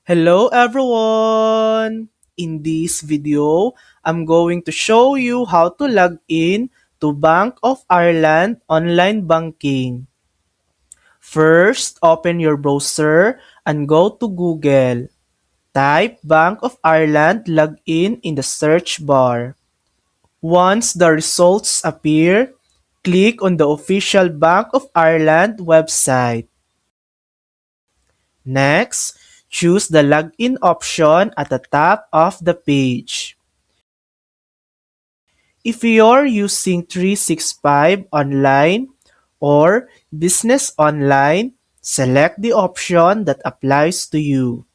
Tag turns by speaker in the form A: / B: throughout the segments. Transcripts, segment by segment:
A: Hello everyone! In this video, I'm going to show you how to log in to Bank of Ireland online banking. First, open your browser and go to Google. Type Bank of Ireland login in the search bar. Once the results appear, click on the official Bank of Ireland website. Next, choose the login option at the top of the page. If you're using 365 Online or Business Online, select the option that applies to you.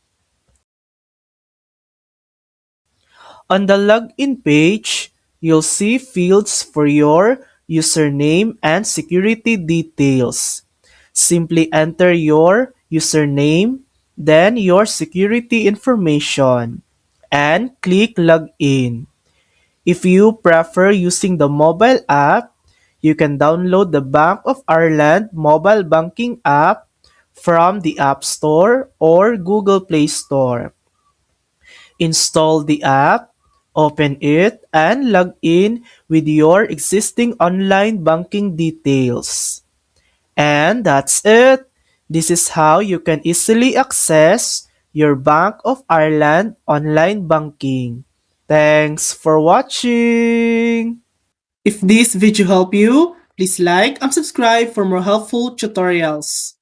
A: On the login page, you'll see fields for your username and security details. Simply enter your username, then your security information, and click Login. If you prefer using the mobile app, you can download the Bank of Ireland mobile banking app from the App Store or Google Play Store. Install the app, open it, and log in with your existing online banking details. And that's it. This is how you can easily access your Bank of Ireland online banking. Thanks for watching! If this video helped you, please like and subscribe for more helpful tutorials.